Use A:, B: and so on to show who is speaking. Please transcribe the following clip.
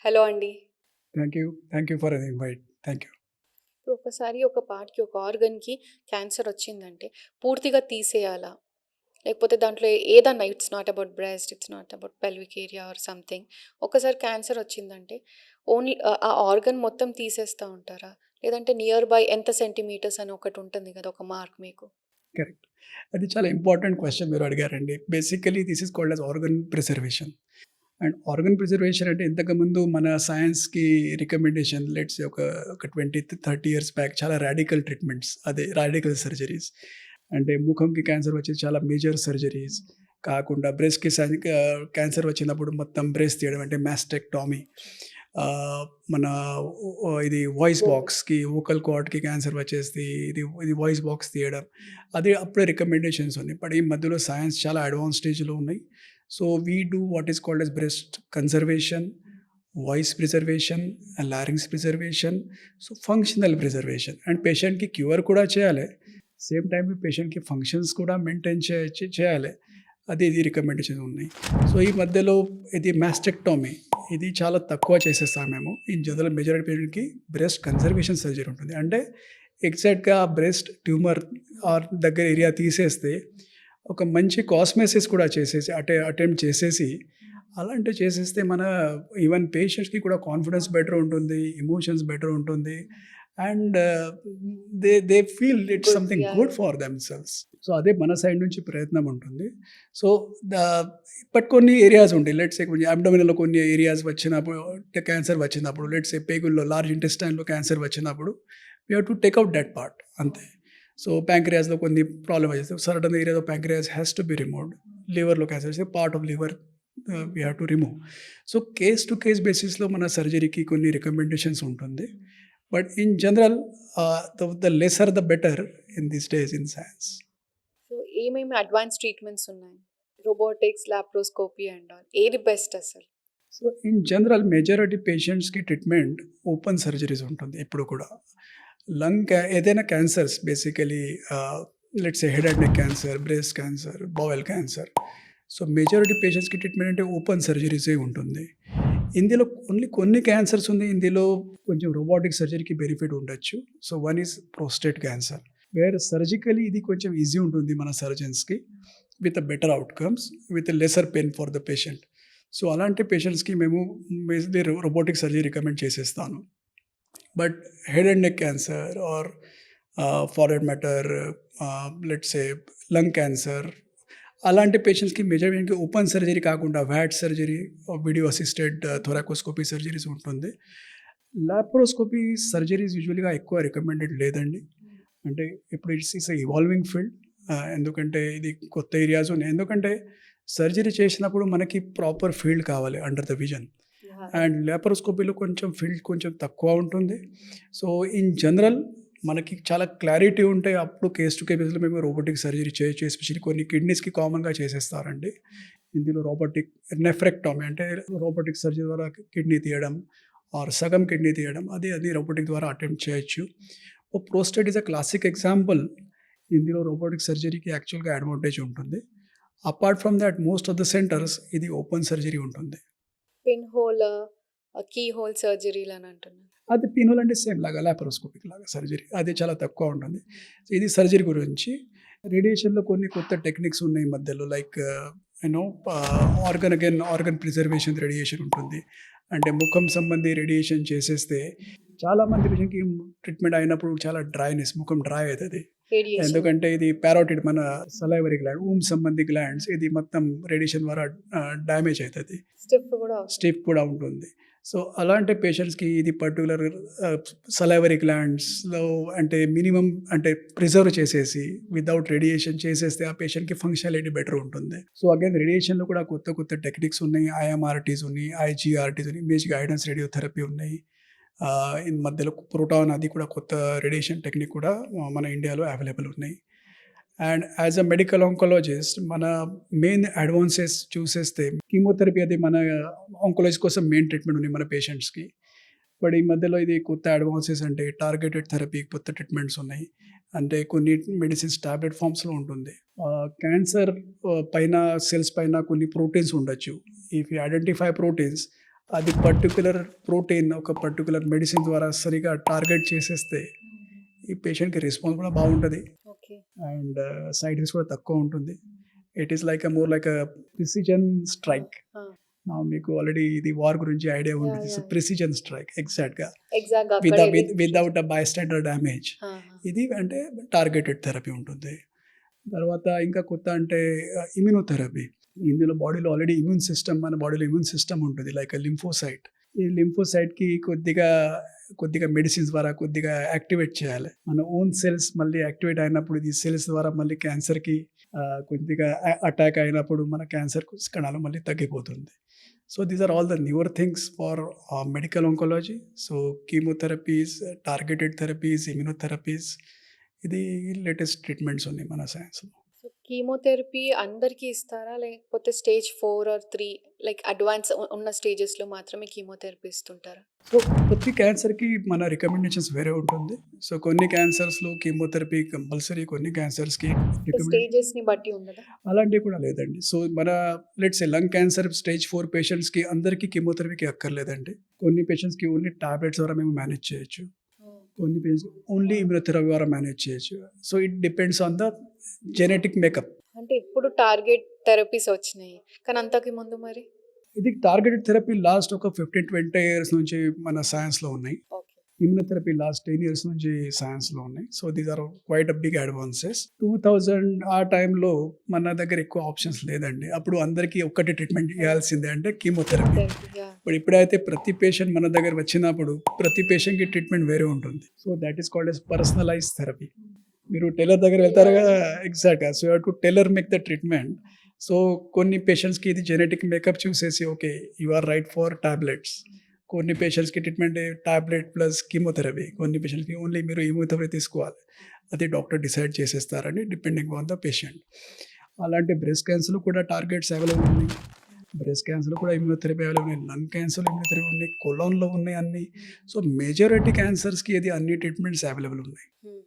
A: Hello అండి.
B: Thank you. Thank you for the invite. Thank you.
A: ఇప్పుడు ఒకసారి ఒక పార్ట్‌కి, ఒక ఆర్గాన్‌కి క్యాన్సర్ వచ్చిందంటే పూర్తిగా తీసేయాలా? లేకపోతే దాంట్లో ఏదన్నా it's not about breast, it's not about pelvic area or something. ఒక్కసారి క్యాన్సర్ వచ్చిందంటే ఓన్లీ ఆ ఆర్గాన్ మొత్తం తీసేస్తా ఉంటారా? లేదంటే నియర్ బై ఎంత సెంటీమీటర్స్ అని ఒకటి ఉంటుంది కదా! ఒక మార్క్ మీకు.
B: కరెక్ట్. అది చాలా ఇంపార్టెంట్ క్వెషన్ మీరు అడిగారండి. Basically this is called as organ preservation. And organ preservation అంటే ఇంతకుముందు మన సైన్స్‌కి రికమెండేషన్ లెట్స్ సే ఒక 20, 30 ఇయర్స్ బ్యాక్ చాలా రాడికల్ ట్రీట్మెంట్స్ అదే రాడికల్ సర్జరీస్. అంటే ముఖంకి క్యాన్సర్ వచ్చి చాలా మేజర్ సర్జరీస్ కాకుండా క్యాన్సర్ వచ్చినప్పుడు మొత్తం బ్రెస్ట్ తీయడం అంటే మాస్టెక్టమీ. మన ఇది వాయిస్ బాక్స్‌కి వోకల్ కార్డ్‌కి క్యాన్సర్ వచ్చేసి ఇది వాయిస్ బాక్స్ తీయడం. అది అప్పుడే రికమెండేషన్స్ ఉన్నాయి. బట్ ఈ మధ్యలో సైన్స్ చాలా అడ్వాన్స్ స్టేజ్‌లో ఉన్నాయి. So we do what is called as breast conservation, voice preservation, larynx preservation, so functional preservation and పేషెంట్‌కి క్యూర్ కూడా చేయాలి. సేమ్ టైమ్ పేషెంట్‌కి ఫంక్షన్స్ కూడా మెయింటైన్ చేయాలి. ఇది రికమెండేషన్ ఉన్నాయి. సో ఈ మధ్యలో ఇది మాస్టెక్టమీ ఇది చాలా తక్కువ చేసేస్తాం మేము. ఇన్ జనరల్ మెజారిటీ పేషెంట్‌కి బ్రెస్ట్ కన్జర్వేషన్ సర్జరీ ఉంటుంది. అంటే ఎగ్జాక్ట్‌గా బ్రెస్ట్ ట్యూమర్ దగ్గర ఏరియా తీసేస్తే ఒక మంచి కాస్మెసిస్ కూడా చేసేసి అటెంప్ట్ చేసేసి అలాంటివి చేసేస్తే మన ఈవెన్ పేషెంట్స్‌కి కూడా కాన్ఫిడెన్స్ బెటర్ ఉంటుంది. ఎమోషన్స్ బెటర్ ఉంటుంది. And they feel it's
A: good.
B: Something
A: yeah!
B: Good for themselves. So అదే మన సైడ్ నుంచి ప్రయత్నం ఉంటుంది. సో ద బట్ కొన్ని ఏరియాస్ ఉంటాయి. లెట్స్ సే కొంచెం అబ్డోమినల్‌లో కొన్ని ఏరియాస్ వచ్చినప్పుడు క్యాన్సర్ వచ్చినప్పుడు లెట్స్ సే పేగుల్లో లార్జ్ ఇంటెస్టైన్‌లో క్యాన్సర్ వచ్చినప్పుడు we have to take out that part అంతే. సో ప్యాంక్రియాస్‌లో కొన్ని ప్రాబ్లమ్ వచ్చేసి certain area of pancreas has to be removed. లివర్‌లో cancer వస్తే part of liver we have to remove. So case to case బేసిస్‌లో మన సర్జరీకి కొన్ని రికమెండేషన్స్ ఉంటుంది. But in general the lesser the better in these days in science.
A: So ఏమేమి advance treatments ఉన్నాయి? Robotics, laparoscopy and all. ఏది best అసలు?
B: So in general majority పేషెంట్స్‌కి ట్రీట్మెంట్ ఓపెన్ సర్జరీస్ ఉంటుంది ఎప్పుడు కూడా. ఏదైనా cancers basically let's say head and neck cancer, breast cancer, bowel cancer. So majority పేషెంట్స్‌కి ట్రీట్మెంట్ అంటే ఓపెన్ సర్జరీసే ఉంటుంది. ఇందులో ఓన్లీ కొన్ని క్యాన్సర్స్ ఉంది. ఇందులో కొంచెం రోబోటిక్ సర్జరీకి బెనిఫిట్ ఉండొచ్చు. So one is prostate cancer. Where surgically ఇది కొంచెం ఈజీ ఉంటుంది మన సర్జన్స్‌కి with better outcomes, with lesser pain for the patient. So అలాంటి పేషెంట్స్‌కి మేము బేసిక్‌లీ రోబోటిక్ సర్జరీ రికమెండ్ చేసేస్తాను. But head and neck cancer or for that matter let's say lung cancer అలాంటి పేషెంట్స్‌కి మెజర్‌మెంట్‌కి ఓపెన్ సర్జరీ కాకుండా VATS surgery, video assisted thoracoscopy surgeries ఉంటుంది. Laparoscopy surgeries యూజువల్‌గా ఎక్కువ రికమెండెడ్ లేదండి. అంటే ఇప్పుడు ఇట్స్ ఎవాల్వింగ్ ఫీల్డ్. ఎందుకంటే ఇది కొత్త ఏరియాస్ ఉన్నాయి. ఎందుకంటే సర్జరీ చేసినప్పుడు మనకి ప్రాపర్ ఫీల్డ్ కావాలి under the vision.
A: Yeah!
B: And లాప్రోస్కోపీలో కొంచెం ఫీల్డ్ కొంచెం తక్కువ ఉంటుంది. సో ఇన్ జనరల్ మనకి చాలా క్లారిటీ ఉంటే అప్పుడు కేస్ టు కేస్ బేస్‌లో మేము రోబోటిక్ సర్జరీ చేయొచ్చు. ఎస్పెషల్లీ కొన్ని కిడ్నీస్‌కి కామన్‌గా చేసేస్తారండి. ఇందులో రోబోటిక్ నెఫ్రెక్టమీ అంటే రోబోటిక్ సర్జరీ ద్వారా కిడ్నీ తీయడం ఆర్ సగం కిడ్నీ తీయడం అది రోబోటిక్ ద్వారా అటెంప్ట్ చేయొచ్చు. Prostate is a classic example. ఇందులో రోబోటిక్ సర్జరీకి యాక్చువల్‌గా అడ్వాంటేజ్ ఉంటుంది. Apart from that most of the centres ఇది ఓపెన్ సర్జరీ ఉంటుంది.
A: పిన్ హోల్, కీ హోల్ సర్జరీలని అంటున్నారు.
B: అది పిన్‌హోల్ అంటే సేమ్ లాగా లాప్రోస్కోపిక్ లాగా సర్జరీ. అది చాలా తక్కువ ఉంటుంది. సో ఇది సర్జరీ గురించి. రేడియేషన్‌లో కొన్ని కొత్త టెక్నిక్స్ ఉన్నాయి ఈ మధ్యలో like you know organ preservation radiation ఉంటుంది. అంటే ముఖం సంబంధి రేడియేషన్ చేసేస్తే చాలామంది పేషెంట్‌కి ట్రీట్మెంట్ అయినప్పుడు చాలా డ్రైనెస్ ముఖం డ్రై అయితది.
A: రేడియేషన్.
B: ఎందుకంటే ఇది పారోటిడ్ మన సలైవరీ గ్లాండ్, సంబంధి గ్లాండ్స్ ఇది మొత్తం రేడియేషన్ ద్వారా డ్యామేజ్ అయితది.
A: స్టిఫ్ గూడా అవుతుంది.
B: స్టిఫ్ కూడా ఉంటుంది. సో, అలాంటి పేషెంట్స్‌కి ఇది పర్టిక్యులర్ సలైవరీ గ్లాండ్స్‌లో అంటే మినిమమ్ అంటే ప్రిజర్వ్ చేసేసి వితౌట్ రేడియేషన్ చేసేస్తే ఆ పేషెంట్‌కి ఫంక్షనాలిటీ బెటర్ ఉంటుంది. సో, అగైన్ రేడియేషన్‌లో కూడా కొత్త కొత్త టెక్నిక్స్ ఉన్నాయి. ఐఎంఆర్‌టీస్ ఉన్నాయి, ఐజీఆర్‌టీస్ ఉన్నాయి, ఇమేజ్ గైడెన్స్ రేడియోథెరపీ ఉన్నాయి. ఈ మధ్యలో ప్రోటాన్ అది కూడా కొత్త రేడియేషన్ టెక్నిక్ కూడా మన ఇండియాలో అవైలబుల్ ఉన్నాయి. And as a medical oncologist మన మెయిన్ అడ్వాన్సెస్ చూసేస్తే కీమోథెరపీ అది మన ఆంకాలజీ కోసం మెయిన్ ట్రీట్మెంట్ ఉంది మన పేషెంట్స్‌కి. బట్ ఈ మధ్యలో ఇది కొత్త అడ్వాన్సెస్ అంటే టార్గెటెడ్ థెరపీ కొత్త ట్రీట్మెంట్స్ ఉన్నాయి. అంటే కొన్ని మెడిసిన్స్ టాబ్లెట్ ఫార్మ్స్‌లో ఉంటుంది. క్యాన్సర్ పైన సెల్స్ పైన కొన్ని ప్రోటీన్స్ ఉండొచ్చు. ఇఫ్ యూ ఐడెంటిఫై ప్రోటీన్స్ అది పర్టిక్యులర్ ప్రోటీన్ ఒక పర్టిక్యులర్ మెడిసిన్ ద్వారా సరిగా టార్గెట్ చేసేస్తే ఈ పేషెంట్‌కి రెస్పాన్స్ కూడా బాగుంటది.
A: ఓకే.
B: అండ్ సైడ్ ఎఫెక్ట్స్ కూడా తక్కువ ఉంటుంది. It is like more like precision strike.
A: ఆ!
B: మీకు ఆల్రెడీ ఇది వార్ గురించి ఐడియా
A: యాహ్!
B: ఉంటుంది. So,
A: yeah!
B: ప్రిసిజన్ స్ట్రైక్ ఎగ్జాక్ట్‌గా
A: ఎగ్జాక్ట్‌గా అక్కడే
B: వితౌట్ అ బైస్టాండర్ డ్యామేజ్.
A: ఆహా!
B: ఇది అంటే టార్గెటెడ్ థెరపీ ఉంటుంది. తర్వాత ఇంకా కొత్త అంటే ఇమ్యునోథెరపీ. ఇందులో బాడీలో ఆల్రెడీ ఇమ్యూన్ సిస్టమ్ మన బాడీలో ఇమ్యూన్ సిస్టమ్ ఉంటుంది. Like lymphocyte. ఈ లింఫోసైట్‌కి కొద్దిగా మెడిసిన్స్ ద్వారా కొద్దిగా యాక్టివేట్ చేయాలి. మన ఓన్ సెల్స్ మళ్ళీ యాక్టివేట్ అయినప్పుడు ఈ సెల్స్ ద్వారా మళ్ళీ క్యాన్సర్‌కి కొద్దిగా అటాక్ అయినప్పుడు మన క్యాన్సర్ కణాలు మళ్ళీ తగ్గిపోతుంది. So, these are all the newer things for medical oncology. So, chemotherapies, targeted therapies, immunotherapies ఇది లేటెస్ట్ ట్రీట్మెంట్స్ ఉన్నాయి మన సైన్స్‌లో.
A: సో, కీమోథెరపీ అందరికీ ఇస్తారా? లేకపోతే స్టేజ్ 4 ఆర్ 3 లైక్ అడ్వాన్స్ ఉన్న స్టేజెస్‌లో మాత్రమే కీమోథెరపీ ఇస్తుంటారా?
B: సో, ప్రతి క్యాన్సర్‌కి మన రికమెండేషన్స్ వేరే ఉంటుంది. సో, కొన్ని క్యాన్సర్స్‌లో కీమోథెరపీ కంపల్సరీ, కొన్ని క్యాన్సర్స్‌కి
A: అంటే స్టేజెస్‌ని బట్టి ఉండదా?
B: అలాంటివి కూడా లేదండి. సో, మన let's say lung cancer stage 4 పేషెంట్స్‌కి అందరికీ కీమోథెరపీకి అక్కర్లేదండి. కొన్ని పేషెంట్స్‌కి ఓన్లీ టాబ్లెట్స్ ద్వారా మేము మేనేజ్ చేయొచ్చు.
A: ఓహ్!
B: కొన్ని పేషెంట్స్ ఓన్లీ ఇమ్యునోథెరపీ ద్వారా మేనేజ్ చేయొచ్చు. So, it depends on the genetic makeup.
A: అంటే ఇప్పుడు టార్గెట్ థెరపీస్ వచ్చినాయి. కానీ అంతకు ముందు మరి?
B: ఇది టార్గెటెడ్ థెరపీ లాస్ట్ ఒక 15, 20 ఇయర్స్ నుంచి మన సైన్స్‌లో ఉన్నాయి.
A: ఓకే.
B: ఇమ్యునోథెరపీ లాస్ట్ 10 ఇయర్స్ నుంచి సైన్స్‌లో ఉన్నాయి. So, these are quite a big advances. 2000 ఆ టైంలో మన దగ్గర ఎక్కువ ఆప్షన్స్ లేదండి. అప్పుడు అందరికీ ఒక్కటే ట్రీట్మెంట్ ఇయ్యాల్సిందే అంటే కీమోథెరపీ.
A: Therapy yeah!
B: ఇప్పుడైతే ప్రతి పేషెంట్ మన దగ్గర వచ్చినప్పుడు ప్రతి పేషెంట్‌కి ట్రీట్మెంట్ వేరే ఉంటుంది. So, that is called as personalised therapy. మీరు టైలర్ దగ్గర వెళ్తారు కదా! ఎగ్జాక్ట్‌గా. So, you have to tailor make the treatment. So, కొన్ని పేషెంట్స్‌కి ఇది జెనెటిక్ మేకప్ చూసేసి okay. You are right for tablets. కొన్ని పేషెంట్స్‌కి ట్రీట్మెంట్ టాబ్లెట్ ప్లస్ కీమోథెరపీ. కొన్ని పేషెంట్స్‌కి ఓన్లీ మీరు ఇమ్యునోథెరపీ తీసుకోవాలి. అది డాక్టర్ డిసైడ్ చేసేస్తారండి డిపెండింగ్ ఆన్ ద పేషెంట్. అలాంటి బ్రెస్ట్ క్యాన్సర్‌లో కూడా టార్గెట్స్ అవైలబుల్ ఉన్నాయి. బ్రెస్ట్ క్యాన్సర్‌లో కూడా ఇమ్యునోథెరపీ అవైలబుల్ ఉన్నాయి. లంగ్ క్యాన్సర్‌లో ఇమ్యునోథెరపీ ఉన్నాయి. కొలాన్‌లో ఉన్నాయి అన్నీ. సో, మెజారిటీ క్యాన్సర్స్‌కి ఇది అన్ని ట్రీట్మెంట్స్ అవైలబుల్ ఉన్నాయి.
A: హ్మ్.